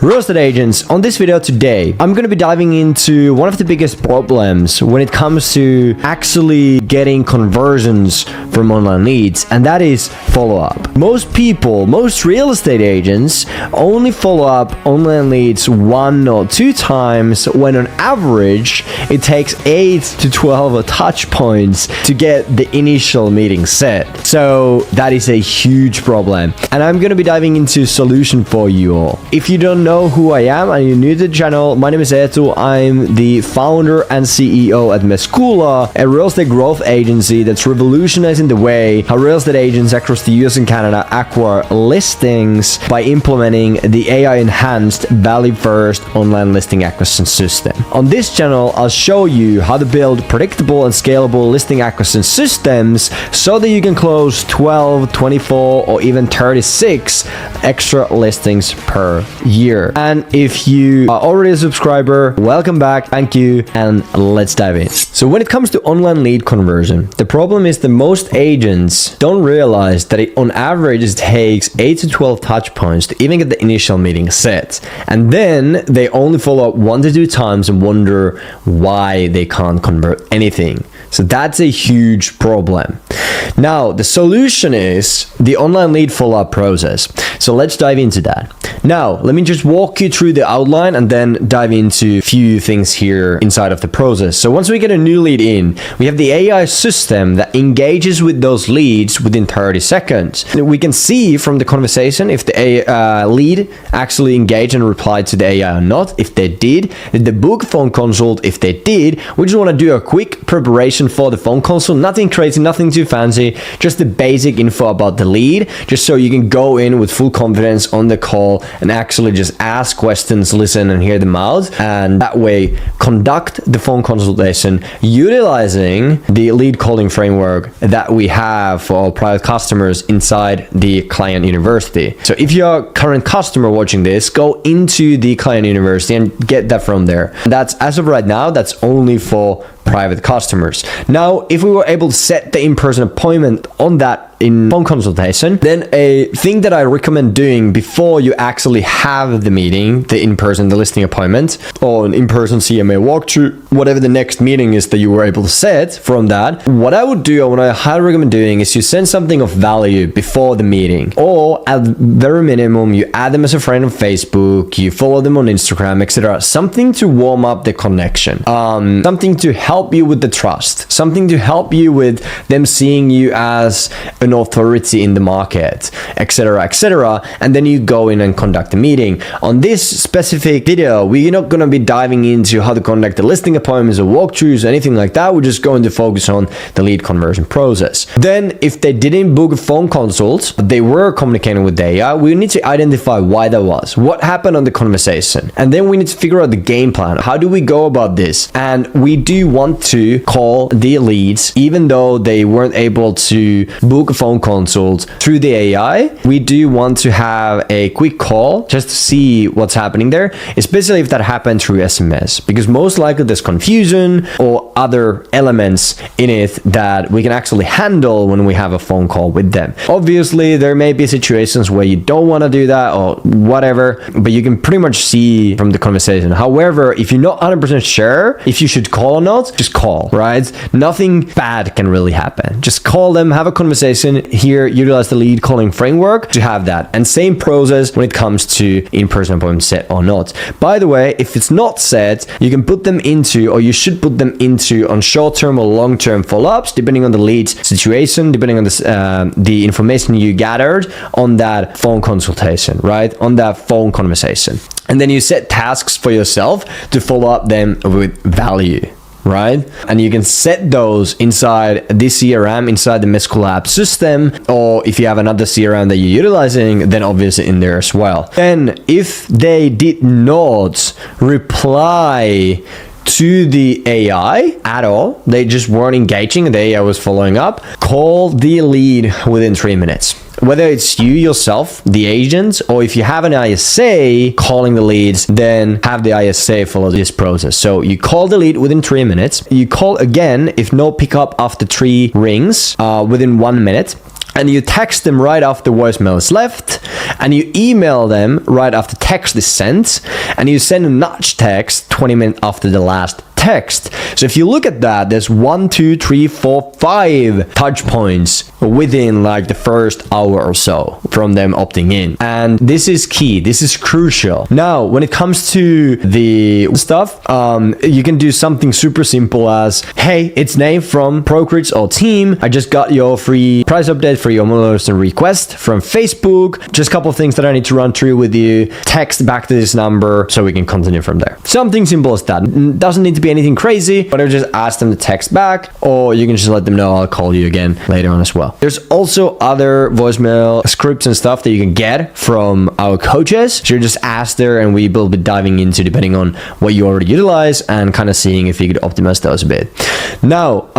Real estate agents, on this video today, I'm going to be diving into one of the biggest problems when it comes to actually getting conversions from online leads, and that is follow-up. Most people, most real estate agents only follow up online leads 1 or 2 times when on average it takes 8 to 12 touch points to get the initial meeting set. So that is a huge problem, and I'm going to be diving into a solution for you all. If you don't know who I am and you're new to the channel, my name is Eetu. I'm the founder and CEO at Mescula, a real estate growth agency that's revolutionizing the way how real estate agents across the US and Canada acquire listings by implementing the AI-enhanced value-first online listing acquisition system. On this channel, I'll show you how to build predictable and scalable listing acquisition systems so that you can close 12, 24, or even 36 extra listings per year. And if you are already a subscriber, welcome back, thank you, and let's dive in. So when it comes to online lead conversion, the problem is that most agents don't realize that on average it takes 8 to 12 touch points to even get the initial meeting set. And then they only follow up 1 to 2 times and wonder why they can't convert anything. So that's a huge problem. Now, the solution is the online lead follow-up process. So let's dive into that. Now, let me just walk you through the outline and then dive into a few things here inside of the process. So once we get a new lead in, we have the AI system that engages with those leads within 30 seconds. We can see from the conversation if the lead actually engaged and replied to the AI or not. If they did they book phone consult? If they did, we just want to do a quick preparation for the phone consult. Nothing crazy, nothing too fancy, just the basic info about the lead, just so you can go in with full confidence on the call and actually just ask questions, listen and hear them out, and that way conduct the phone consultation utilizing the lead calling framework that we have for our private customers inside the Client University. So if you're a current customer watching this, go into the Client University and get that from there. That's, as of right now, that's only for private customers. Now, if we were able to set the in-person appointment on that in phone consultation, then a thing that I recommend doing before you actually have the meeting, the in-person, the listing appointment, or an in-person CMA walkthrough, whatever the next meeting is that you were able to set from that, what I would do, or what I highly recommend doing, is you send something of value before the meeting, or at very minimum, you add them as a friend on Facebook, you follow them on Instagram, etc. Something to warm up the connection, something to help you with the trust, something to help you with them seeing you as an authority in the market, etc., etc. And then you go in and conduct a meeting. On this specific video, we're not going to be diving into how to conduct the listing appointments or walkthroughs or anything like that. We're just going to focus on the lead conversion process. Then, if they didn't book a phone consult, but they were communicating with the AI, we need to identify why that was. What happened on the conversation? And then we need to figure out the game plan. How do we go about this? And we do want to call the leads, even though they weren't able to book a phone consult through the AI. We do want to have a quick call just to see what's happening there, especially if that happened through SMS, because most likely there's confusion or other elements in it that we can actually handle when we have a phone call with them. Obviously, there may be situations where you don't want to do that or whatever, but you can pretty much see from the conversation. However, if you're not 100% sure if you should call or not, just call, right? Nothing bad can really happen. Just call them, have a conversation. Here, utilize the lead calling framework to have that. And same process when it comes to in-person appointment set or not. By the way, if it's not set, you can put them into, or you should put them into, on short-term or long-term follow-ups, depending on the lead's situation, depending on the information you gathered on that phone consultation, right? On that phone conversation. And then you set tasks for yourself to follow up them with value, right? And you can set those inside the CRM, inside the Mescula app system, or if you have another CRM that you're utilizing, then obviously in there as well. Then if they did not reply to the AI at all, they just weren't engaging and the AI was following up, call the lead within 3 minutes. Whether it's you yourself, the agent, or if you have an ISA calling the leads, then have the ISA follow this process. So you call the lead within 3 minutes. You call again if no pickup after 3 rings within 1 minute. and you text them right after voicemail is left, and you email them right after text is sent, and you send a nudge text 20 minutes after the last text. So if you look at that, there's 1, 2, 3, 4, 5 touch points within like the first hour or so from them opting in. And this is key. This is crucial. Now, when it comes to the stuff, you can do something super simple as, hey, it's Nate from Brokerage or Team. I just got your free price update for your listing request from Facebook. Just a couple of things that I need to run through with you. Text back to this number so we can continue from there. Something simple as that. Doesn't need to be anything crazy, but I just ask them to text back, or you can just let them know I'll call you again later on as well. There's also other voicemail scripts and stuff that you can get from our coaches. So you just ask there, and we will be diving into depending on what you already utilize and kind of seeing if you could optimize those a bit. Now,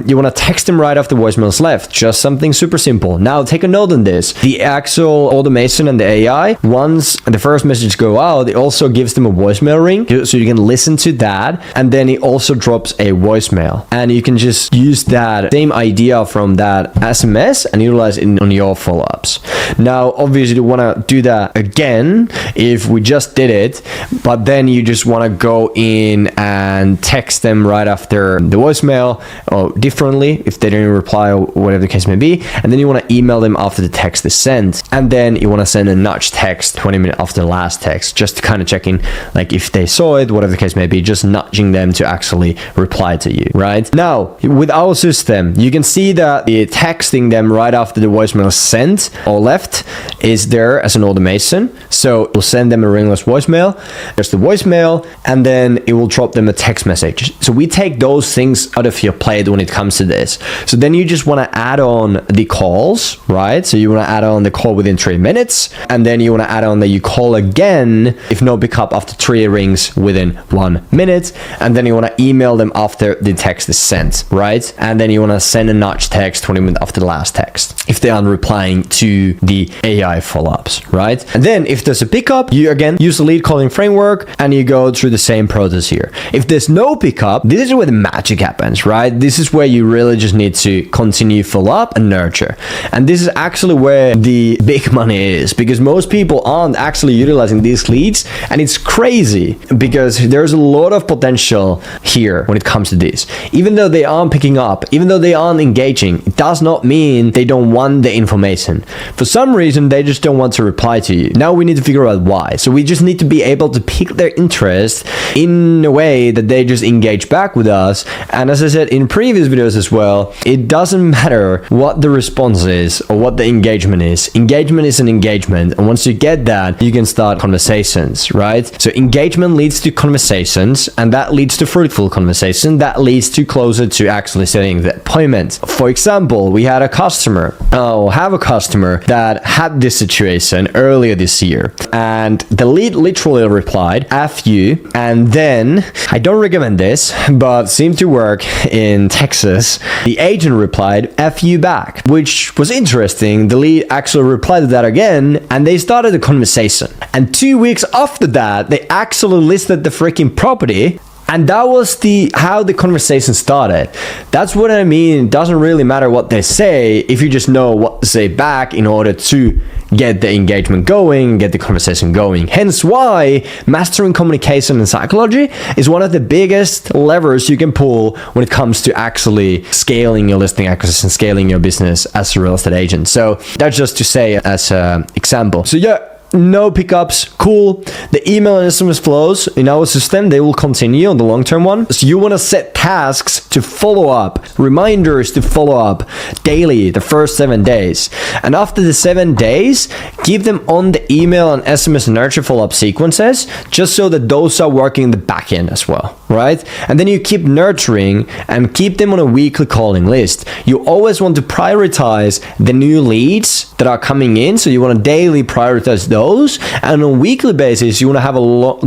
you want to text them right after voicemails left. Just something super simple. Now, take a note on this. The actual automation and the AI, once the first message go out, it also gives them a voicemail ring, so you can listen to that, and then it also drops a voicemail, and you can just use that same idea from that SMS and utilize it on your follow-ups. Now, obviously, you want to do that again if we just did it, but then you just want to go in and text them right after the voicemail, or differently if they didn't reply or whatever the case may be, and then you want to email them after the text is sent, and then you want to send a nudge text 20 minutes after the last text, just to kind of check in, like if they saw it, whatever the case may be, just nudging them to actually reply to you, right? Now, with our system, you can see that the texting them right after the voicemail is sent or left is there as an automation. So we'll send them a ringless voicemail. There's the voicemail, and then it will drop them a text message. So we take those things out of your plate when it comes to this. So then you just want to add on the calls, right? So you want to add on the call within 3 minutes, and then you want to add on that you call again if no pickup after 3 rings within 1 minute, and then you want to email them after the text is sent, right? And then you want to send a nudge text 20 minutes after the last text if they aren't replying to the AI follow-ups, right? And then if there's a pickup, you again use the lead calling framework and you go through the same process here. If there's no pickup, this is where the magic happens, right? This is where you really just need to continue follow up and nurture. And this is actually where the big money is, because most people aren't actually utilizing these leads, and it's crazy because there's a lot of potential here when it comes to this. Even though they aren't picking up, even though they aren't engaging, it does not mean they don't want the information. For some reason, they just don't want to reply to you. Now we need to figure out why. So we just need to be able to pick their interest in a way that they just engage back with us. And as I said in previous videos as well, it doesn't matter what the response is or what the engagement is. Engagement is an engagement. And once you get that, you can start conversations, right? So engagement leads to conversations, and that leads to fruitful conversation. That leads to closer to actually setting the appointment. For example, we had a customer, have a customer that had this situation earlier this year, and the lead literally replied, F you, and then, I don't recommend this, but seemed to work in Texas, the agent replied, F you back, which was interesting. The lead actually replied to that again, and they started a conversation. And 2 weeks after that, they actually listed the freaking property. And that was how the conversation started. That's what I mean. It doesn't really matter what they say if you just know what to say back in order to get the engagement going, get the conversation going. Hence why mastering communication and psychology is one of the biggest levers you can pull when it comes to actually scaling your listing acquisition, scaling your business as a real estate agent. So that's just to say as an example. So yeah, no pickups, cool. The email and SMS flows in our system, they will continue on the long-term one. So you want to set tasks to follow up, reminders to follow up daily, the first 7 days. And after the 7 days, keep them on the email and SMS nurture follow-up sequences, just so that those are working in the back end as well, right? And then you keep nurturing and keep them on a weekly calling list. You always want to prioritize the new leads that are coming in, so you want to daily prioritize those, and on a weekly basis you want to have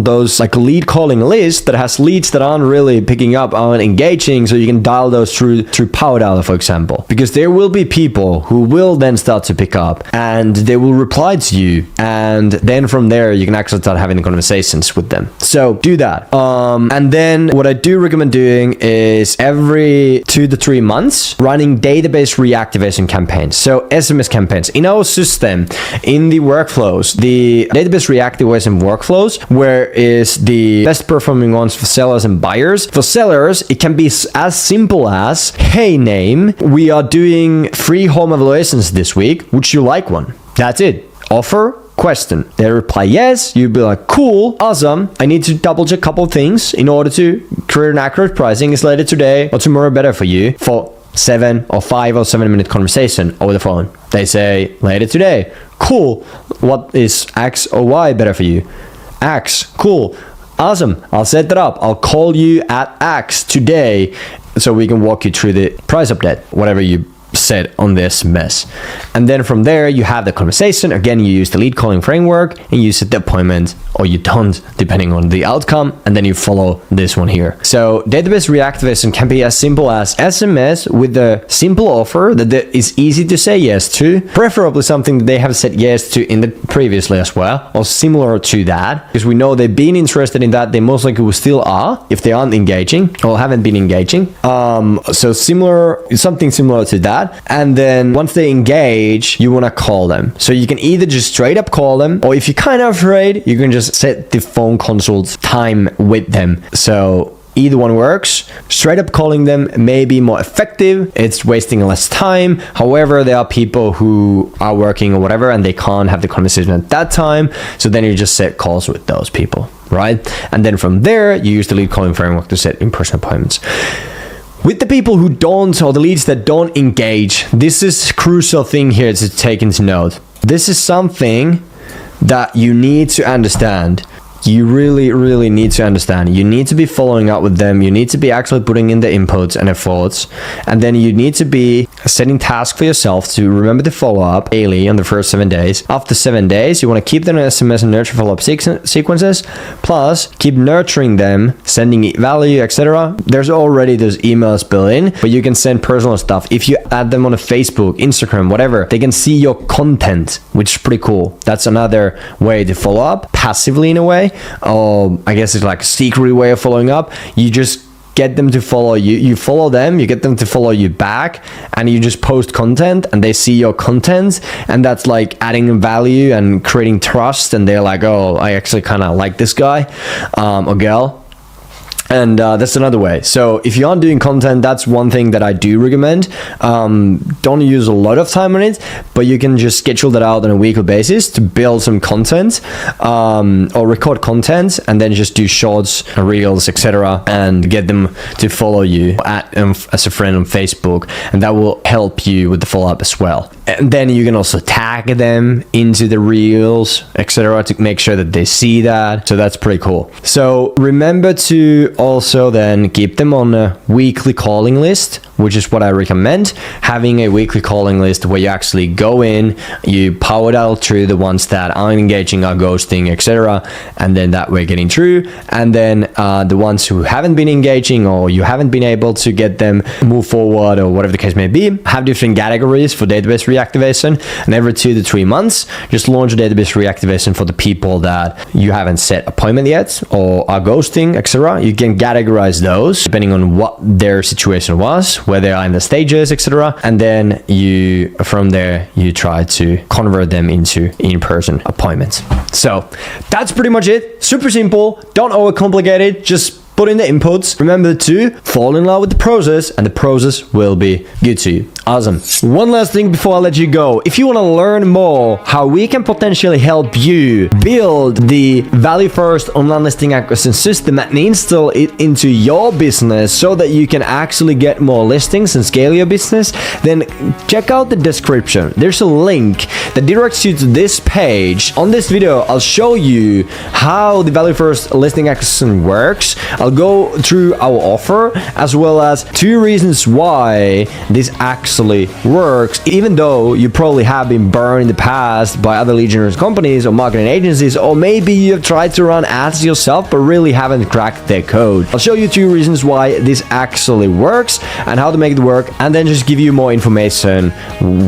those like lead calling list that has leads that aren't really picking up, aren't engaging, so you can dial those through Power Dialer, for example, because there will be people who will then start to pick up and they will reply to you, and then from there you can actually start having the conversations with them. So do that. And then what I do recommend doing is every 2 to 3 months running database reactivation campaigns, so SMS campaigns. In our system, in the workflows, the database reactivation workflows, where is the best performing ones for sellers and buyers. For sellers, it can be as simple as, hey name, we are doing free home evaluations this week, would you like one? That's it. Offer, question. They reply yes, you'd be like, cool, awesome, I need to double check a couple of things in order to create an accurate pricing. Is later today or tomorrow better for you for 5 or 7 minute conversation over the phone? They say later today. Cool, what is X or Y better for you? X, cool, awesome, I'll set that up, I'll call you at X today so we can walk you through the price update, whatever you said on this mess. And then from there you have the conversation. Again, you use the lead calling framework and you set the appointment, or you don't, depending on the outcome, and then you follow this one here. So database reactivation can be as simple as SMS with a simple offer that is easy to say yes to, preferably something that they have said yes to in the previously as well, or similar to that, because we know they've been interested in that. They most likely will still are if they aren't engaging or haven't been engaging. So something similar to that. And then once they engage, you want to call them. So you can either just straight up call them, or if you're kind of afraid, you can just set the phone consult time with them. So either one works. Straight up calling them may be more effective. It's wasting less time. However, there are people who are working or whatever and they can't have the conversation at that time. So then you just set calls with those people, right? And then from there, you use the lead calling framework to set in-person appointments. With the people who don't, or the leads that don't engage, this is a crucial thing here to take into note. This is something that you need to understand. You really, really need to understand. You need to be following up with them. You need to be actually putting in the inputs and efforts. And then you need to be setting tasks for yourself to remember to follow up daily on the first 7 days. After 7 days, you want to keep them in SMS and nurture follow-up sequences. Plus, keep nurturing them, sending value, etc. There's already those emails built in, but you can send personal stuff. If you add them on a Facebook, Instagram, whatever, they can see your content, which is pretty cool. That's another way to follow up, passively in a way. I guess it's like a secret way of following up. You just get them to follow you. You follow them, you get them to follow you back, and you just post content and they see your content, and that's like adding value and creating trust, and they're like, oh, I actually kind of like this guy or girl. And that's another way. So if you aren't doing content, that's one thing that I do recommend. Don't use a lot of time on it, but you can just schedule that out on a weekly basis to build some content or record content, and then just do shorts, reels, etc., and get them to follow you as a friend on Facebook, and that will help you with the follow-up as well. And then you can also tag them into the reels, etc., to make sure that they see that. So that's pretty cool. So remember to also then keep them on a weekly calling list, which is what I recommend. Having a weekly calling list where you actually go in, you power dial through the ones that aren't engaging, are ghosting, etc., and then that way getting through. And then the ones who haven't been engaging, or you haven't been able to get them move forward, or whatever the case may be, have different categories for database reactivation. And every 2 to 3 months, just launch a database reactivation for the people that you haven't set appointment yet or are ghosting, etc. You can categorize those depending on what their situation was, where they are in the stages, etc. And then you, from there, you try to convert them into in-person appointments. So that's pretty much it. Super simple. Don't overcomplicate it. Just put in the inputs. Remember to fall in love with the process, and the process will be good to you. Awesome. One last thing before I let you go. If you want to learn more how we can potentially help you build the value first online listing acquisition system and install it into your business so that you can actually get more listings and scale your business, then check out the description. There's a link that directs you to this page. On this video, I'll show you how the value first listing acquisition works. I'll go through our offer as well as 2 reasons why this actually works, even though you probably have been burned in the past by other lead generation companies or marketing agencies, or maybe you have tried to run ads yourself but really haven't cracked their code. I'll show you 2 reasons why this actually works and how to make it work, and then just give you more information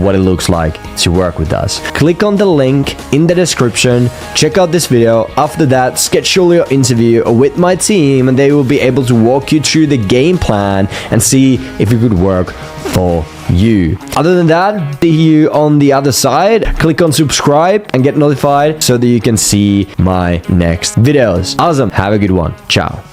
what it looks like to work with us. Click on the link in the description, check out this video. After that, schedule your interview with my team and they will be able to walk you through the game plan and see if it could work for you. Other than that, see you on the other side. Click on subscribe and get notified so that you can see my next videos. Awesome. Have a good one. Ciao.